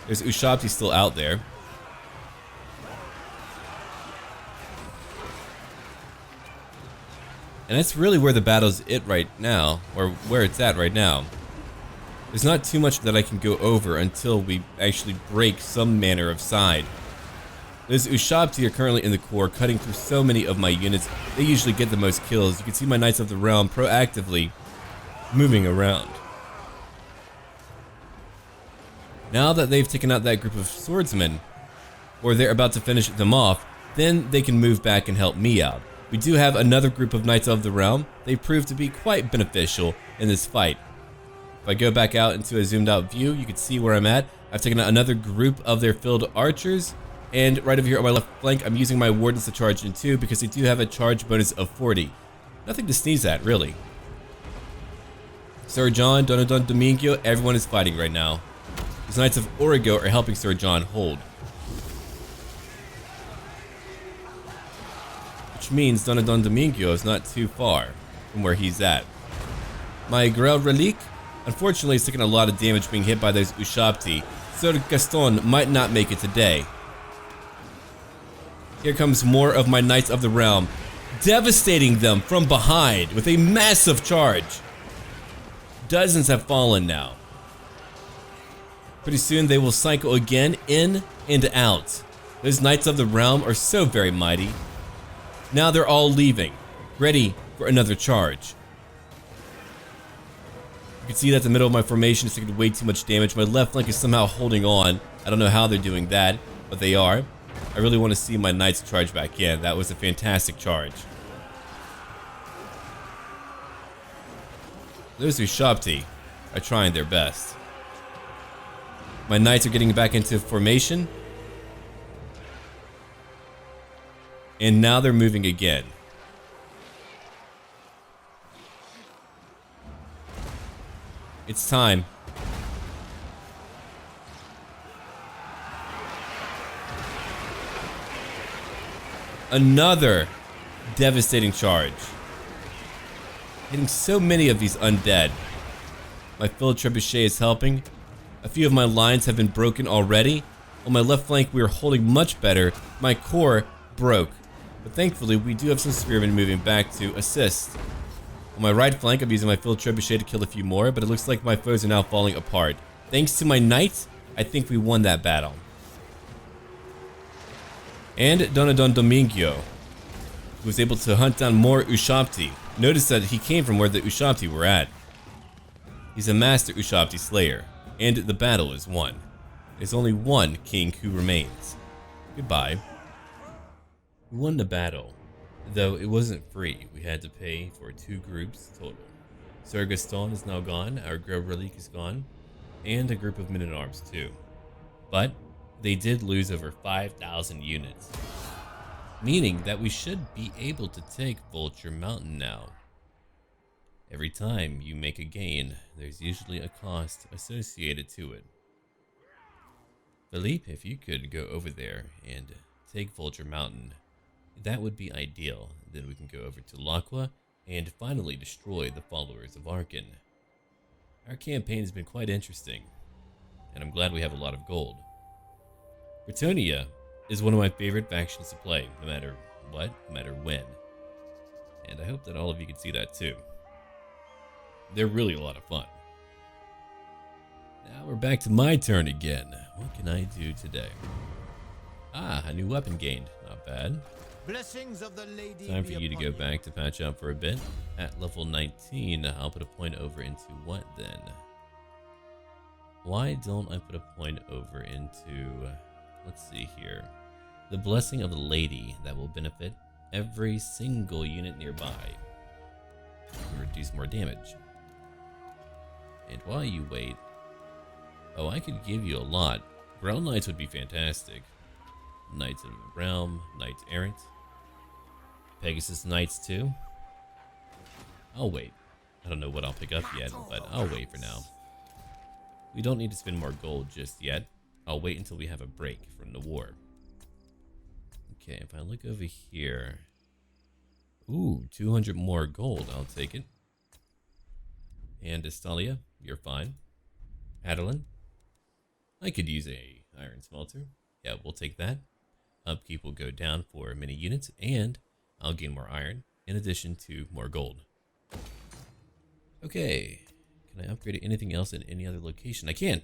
There's Ushabti still out there. And that's really where the battle's right now, or where it's at right now. There's not too much that I can go over until we actually break some manner of side. Those Ushabti are currently in the core, cutting through so many of my units. They usually get the most kills. You can see my Knights of the Realm proactively moving around. Now that they've taken out that group of swordsmen, or they're about to finish them off, then they can move back and help me out. We do have another group of Knights of the Realm. They prove to be quite beneficial in this fight. If I go back out into a zoomed out view, you can see where I'm at. I've taken out another group of their field archers. And right over here on my left flank, I'm using my wardens to charge in too, because they do have a charge bonus of 40. Nothing to sneeze at, really. Sir John, Don Domingo, everyone is fighting right now. These Knights of Origo are helping Sir John hold. Which means Don Domingo is not too far from where he's at. My Grail Relique, unfortunately, is taking a lot of damage being hit by those Ushabti. Sir Gaston might not make it today. Here comes more of my Knights of the Realm, devastating them from behind with a massive charge. Dozens have fallen now. Pretty soon they will cycle again in and out. Those Knights of the Realm are so very mighty. Now they're all leaving, ready for another charge. You can see that the middle of my formation is taking way too much damage. My left flank is somehow holding on. I don't know how they're doing that, but they are. I really want to see my knights charge back in. That was a fantastic charge. Those Ushabti are trying their best. My knights are getting back into formation. And now they're moving again. It's time. Another devastating charge. Hitting so many of these undead. My Philippe trebuchet is helping. A few of my lines have been broken already. On my left flank, we are holding much better. My core broke. But thankfully, we do have some spearmen moving back to assist. On my right flank, I'm using my Philippe trebuchet to kill a few more, but it looks like my foes are now falling apart. Thanks to my knights, I think we won that battle. And Donadon Domingo was able to hunt down more Ushabti. Notice that he came from where the Ushabti were at. He's a master Ushabti slayer, and the battle is won. There's only one king who remains. Goodbye. We won the battle, though it wasn't free. We had to pay for 2 groups total. Sir Gaston is now gone, our Grove Relique is gone, and a group of men-at-arms too. But they did lose over 5,000 units, meaning that we should be able to take Vulture Mountain now. Every time you make a gain, there's usually a cost associated to it. Philippe, if you could go over there and take Vulture Mountain, that would be ideal. Then we can go over to Laqua and finally destroy the followers of Arkan. Our campaign has been quite interesting, and I'm glad we have a lot of gold. Bretonnia is one of my favorite factions to play, no matter what, no matter when. And I hope that all of you can see that too. They're really a lot of fun. Now we're back to my turn again. What can I do today? Ah, a new weapon gained. Not bad. Blessings of the lady Time for you to go back to patch up for a bit. At level 19, I'll put a point over into what then? Why don't I put a point over into, let's see here, the Blessing of the Lady that will benefit every single unit nearby and reduce more damage. And while you wait, oh, I could give you a lot. Realm Knights would be fantastic. Knights of the Realm, Knights Errant, Pegasus Knights too. I'll wait. I don't know what I'll pick up yet, but I'll wait for now. We don't need to spend more gold just yet. I'll wait until we have a break from the war. Okay, if I look over here. Ooh, 200 more gold. I'll take it. And Estalia, you're fine. Adeline, I could use a iron smelter. Yeah, we'll take that. Upkeep will go down for many units, and I'll gain more iron, in addition to more gold. Okay, can I upgrade anything else in any other location? I can.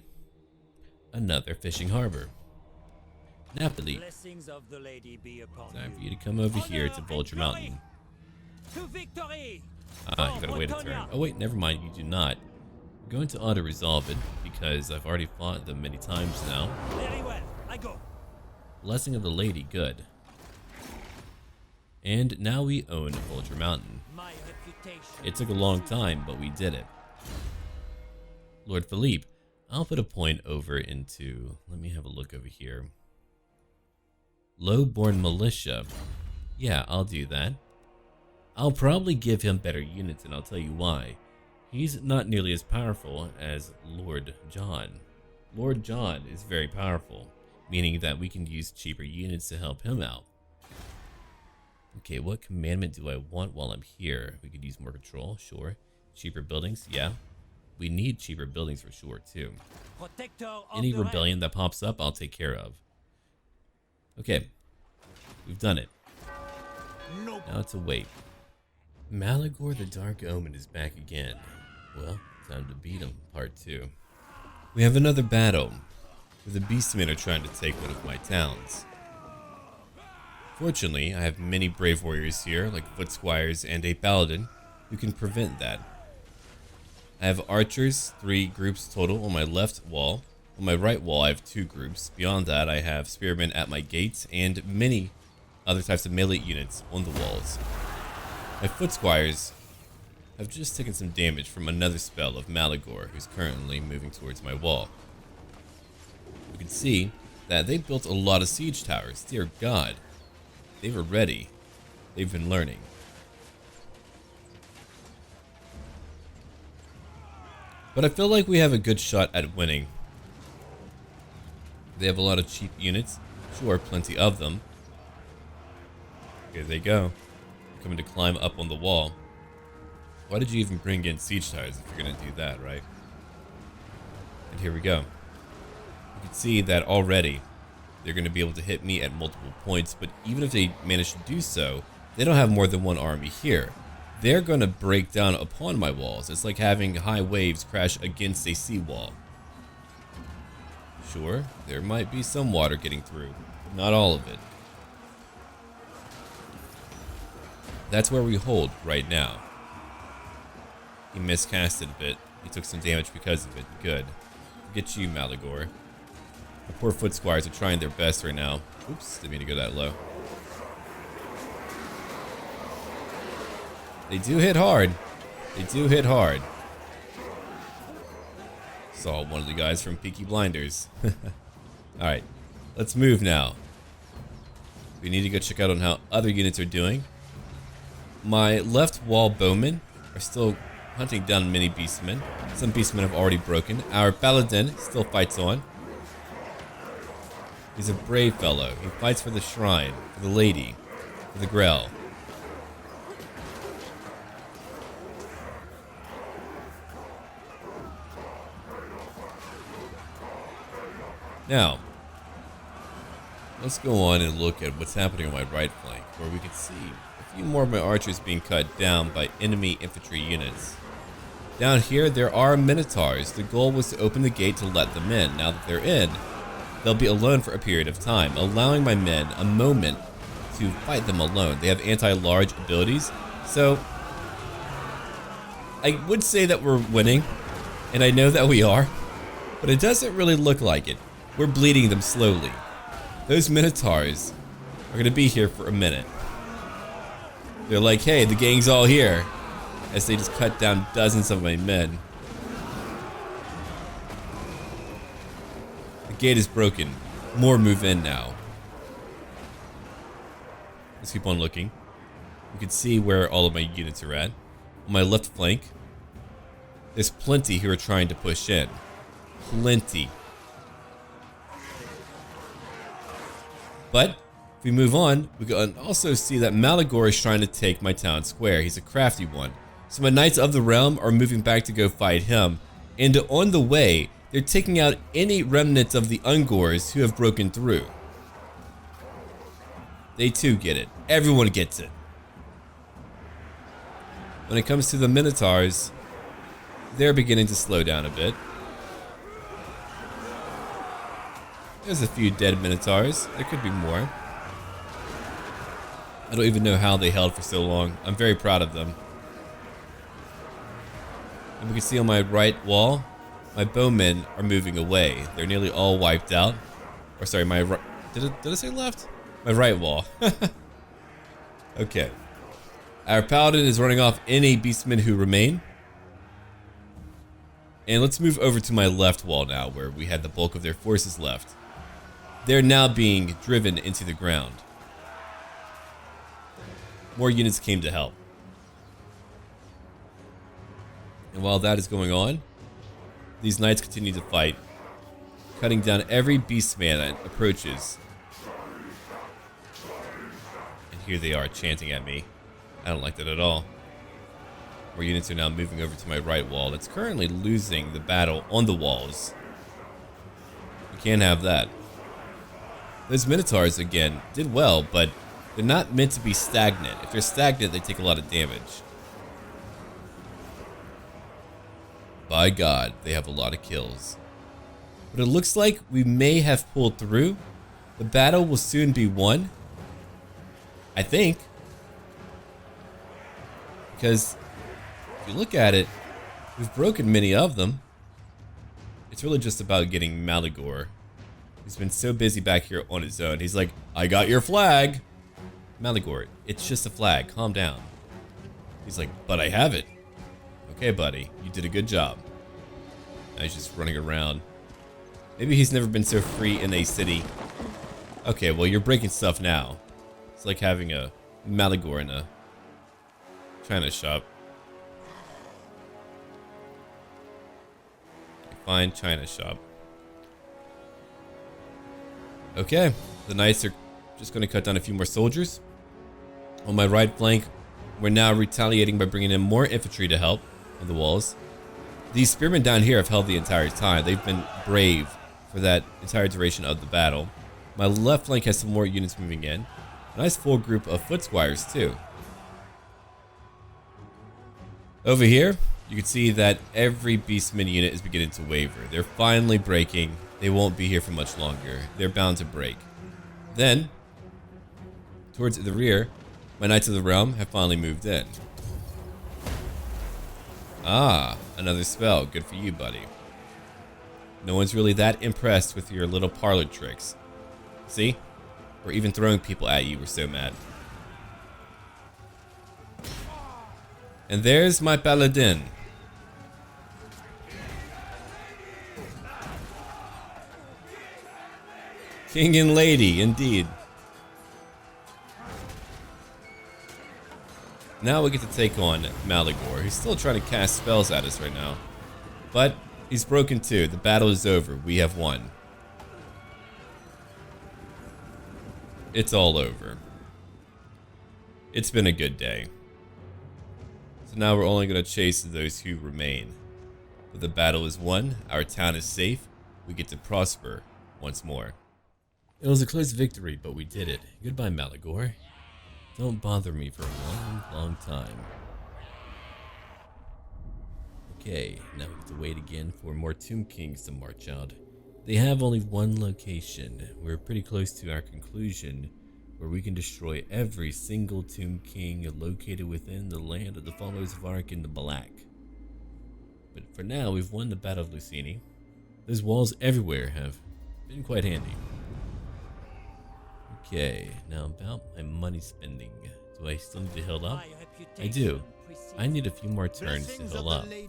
Another fishing harbor. Napoli. Blessings of the lady be upon Time for you to come over here to Vulture Mountain. To victory! Ah, you gotta wait a turn. Oh wait, never mind, you do not. I'm going to auto-resolve it, because I've already fought them many times now. Very well, I go. Blessing of the Lady, good. And now we own Vulture Mountain. My reputation. It took a long time, but we did it. Lord Philippe, I'll put a point over into, let me have a look over here. Low-born militia. Yeah, I'll do that. I'll probably give him better units, and I'll tell you why. He's not nearly as powerful as Lord John. Lord John is very powerful, meaning that we can use cheaper units to help him out. Okay, what commandment do I want while I'm here? We could use more control, sure. Cheaper buildings, yeah. We need cheaper buildings for sure, too. Protector of Any the rebellion that pops up, I'll take care of. Okay, we've done it. Nope. Now to wait. Malagor the Dark Omen is back again. Well, time to beat him, part 2. We have another battle, where the beastmen are trying to take one of my towns. Fortunately, I have many brave warriors here, like foot squires and a paladin, who can prevent that. I have archers, 3 groups total on my left wall. On my right wall, I have 2 groups. Beyond that, I have spearmen at my gates and many other types of melee units on the walls. My foot squires have just taken some damage from another spell of Malagor, who's currently moving towards my wall. You can see that they built a lot of siege towers. Dear God, they were ready. They've been learning. But I feel like we have a good shot at winning. They have a lot of cheap units. Sure, plenty of them. Okay, they go. Coming to climb up on the wall. Why did you even bring in siege tires if you're gonna do that, right? And here we go. You can see that already they're gonna be able to hit me at multiple points, but even if they manage to do so, they don't have more than one army here. They're gonna break down upon my walls. It's like having high waves crash against a seawall. Sure, there might be some water getting through, but not all of it. That's where we hold right now. He miscasted a bit. He took some damage because of it. Good. Get you, Malagor. The poor foot squires are trying their best right now. Oops, didn't mean to go that low. They do hit hard. They do hit hard. Saw one of the guys from Peaky Blinders. Alright, let's move now. We need to go check out on how other units are doing. My left wall bowmen are still hunting down many beastmen. Some beastmen have already broken. Our paladin still fights on. He's a brave fellow. He fights for the shrine, for the lady, for the Grail. Now, let's go on and look at what's happening on my right flank, where we can see a few more of my archers being cut down by enemy infantry units. Down here, there are Minotaurs. The goal was to open the gate to let them in. Now that they're in, they'll be alone for a period of time, allowing my men a moment to fight them alone. They have anti-large abilities, so I would say that we're winning, and I know that we are, but it doesn't really look like it. We're bleeding them slowly. Those Minotaurs are going to be here for a minute. They're like, hey, the gang's all here, as they just cut down dozens of my men. The gate is broken. More move in now. Let's keep on looking. You can see where all of my units are at. On my left flank, there's plenty who are trying to push in. Plenty. But if we move on, we can also see that Malagor is trying to take my town square. He's a crafty one. So my Knights of the Realm are moving back to go fight him. And on the way, they're taking out any remnants of the Ungors who have broken through. They too get it. Everyone gets it. When it comes to the Minotaurs, they're beginning to slow down a bit. There's a few dead Minotaurs. There could be more. I don't even know how they held for so long. I'm very proud of them. And we can see on my right wall, my bowmen are moving away. They're nearly all wiped out. Or sorry, my right... Did I say left? My right wall. Okay. Our paladin is running off any beastmen who remain. And let's move over to my left wall now, where we had the bulk of their forces left. They're now being driven into the ground. More units came to help. And while that is going on, these knights continue to fight, cutting down every beastman that approaches. And here they are chanting at me. I don't like that at all. More units are now moving over to my right wall. That's currently losing the battle on the walls. We can't have that. Those Minotaurs, again, did well, but they're not meant to be stagnant. If they're stagnant, they take a lot of damage. By God, they have a lot of kills. But it looks like we may have pulled through. The battle will soon be won. I think. Because if you look at it, we've broken many of them. It's really just about getting Malagor. He's been so busy back here on his own. He's like, I got your flag. Malagor, it's just a flag. Calm down. He's like, but I have it. Okay, buddy. You did a good job. Now he's just running around. Maybe he's never been so free in a city. Okay, well, you're breaking stuff now. It's like having a Malagor in a China shop. Fine China shop. Okay, the knights are just going to cut down a few more soldiers. On my right flank, we're now retaliating by bringing in more infantry to help on the walls. These spearmen down here have held the entire time. They've been brave for that entire duration of the battle. My left flank has some more units moving in. A nice full group of foot squires too. Over here, you can see that every beastman unit is beginning to waver. They're finally breaking. They won't be here for much longer. They're bound to break. Then, towards the rear, my Knights of the Realm have finally moved in. Ah, another spell. Good for you, buddy. No one's really that impressed with your little parlor tricks. See? We're even throwing people at you. We're so mad. And there's my paladin. King and lady, indeed. Now we get to take on Malagor. He's still trying to cast spells at us right now. But he's broken too. The battle is over. We have won. It's all over. It's been a good day. So now we're only going to chase those who remain. But the battle is won. Our town is safe. We get to prosper once more. It was a close victory, but we did it. Goodbye, Malagor. Don't bother me for a long, long time. Okay, now we have to wait again for more Tomb Kings to march out. They have only one location. We're pretty close to our conclusion, where we can destroy every single Tomb King located within the land of the followers of Arkin the Black. But for now, we've won the Battle of Lucini. Those walls everywhere have been quite handy. Okay, now about my money spending. Do I still need to heal up? I do. I need a few more turns to heal up. And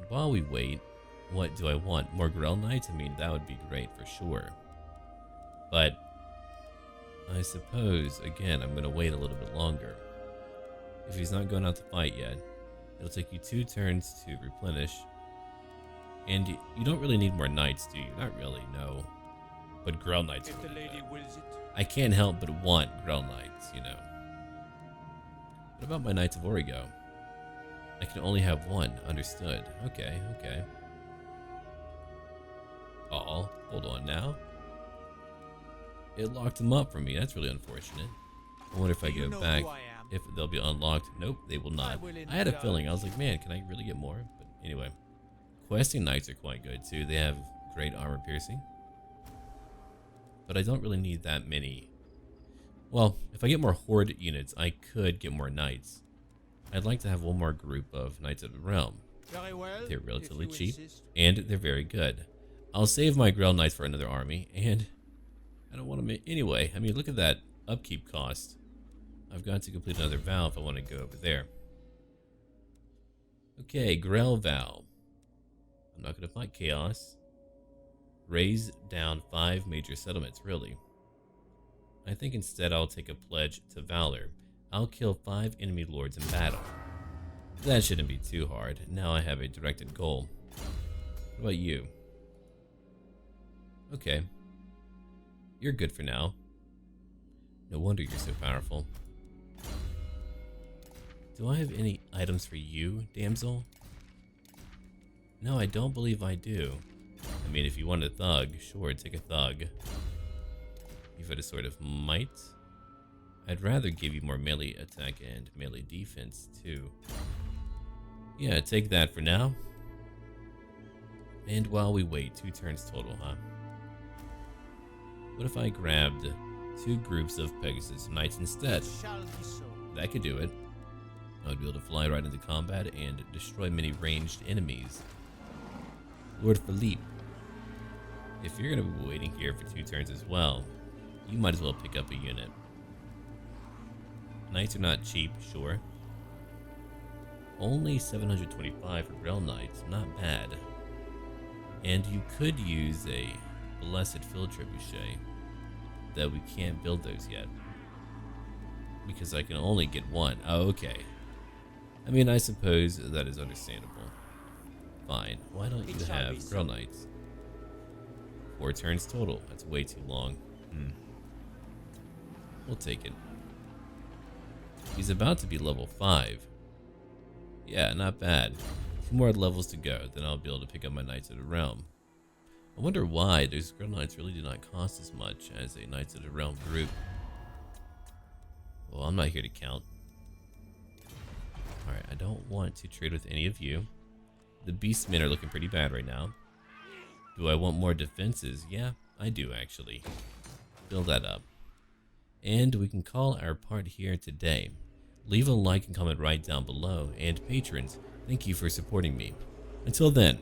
while we wait, what do I want? More Grell Knights? I mean, that would be great for sure. But I suppose, again, I'm going to wait a little bit longer. If he's not going out to fight yet, it'll take you 2 turns to replenish. And you don't really need more knights, do you? Not really, no. But Grell Knights. If the lady wills it. I can't help but want Grell Knights, you know. What about my Knights of Origo? I can only have 1. Understood. Okay, okay. Oh, hold on now. It locked them up for me. That's really unfortunate. I wonder if I go back, if they'll be unlocked. Nope, they will not. I had a feeling. I was like, man, can I really get more? But anyway. Questing Knights are quite good too. They have great armor piercing. But I don't really need that many. Well, if I get more Horde units, I could get more Knights. I'd like to have one more group of Knights of the Realm. They're relatively cheap, and they're very good. I'll save my Grell Knights for another army, and I don't want to anyway. I mean, look at that upkeep cost. I've got to complete another vow if I want to go over there. Okay, Grell vow. I'm not going to fight Chaos. Raise down 5 major settlements, really. I think instead I'll take a pledge to Valor. I'll kill 5 enemy lords in battle. That shouldn't be too hard. Now I have a directed goal. What about you? Okay. You're good for now. No wonder you're so powerful. Do I have any items for you, damsel? No, I don't believe I do. I mean, if you want a thug, sure, take a thug. You've got a sort of might. I'd rather give you more melee attack and melee defense, too. Yeah, take that for now. And while we wait, 2 turns total, huh? What if I grabbed 2 groups of Pegasus Knights instead? That could do it. I would be able to fly right into combat and destroy many ranged enemies. Lord Philippe, if you're going to be waiting here for 2 turns as well, you might as well pick up a unit. Knights are not cheap, sure. Only 725 for Grell Knights, not bad. And you could use a Blessed Field Trebuchet, though we can't build those yet. Because I can only get 1. Oh, okay. I mean, I suppose that is understandable. Fine. Why don't you have Grell Knights? 4 turns total. That's way too long. We'll take it. He's about to be level 5. Yeah, not bad. 2 more levels to go, then I'll be able to pick up my Knights of the Realm. I wonder why those Girl Knights really do not cost as much as a Knights of the Realm group. Well, I'm not here to count. Alright, I don't want to trade with any of you. The Beastmen are looking pretty bad right now. Do I want more defenses? Yeah, I do actually. Build that up. And we can call our part here today. Leave a like and comment right down below. And patrons, thank you for supporting me. Until then,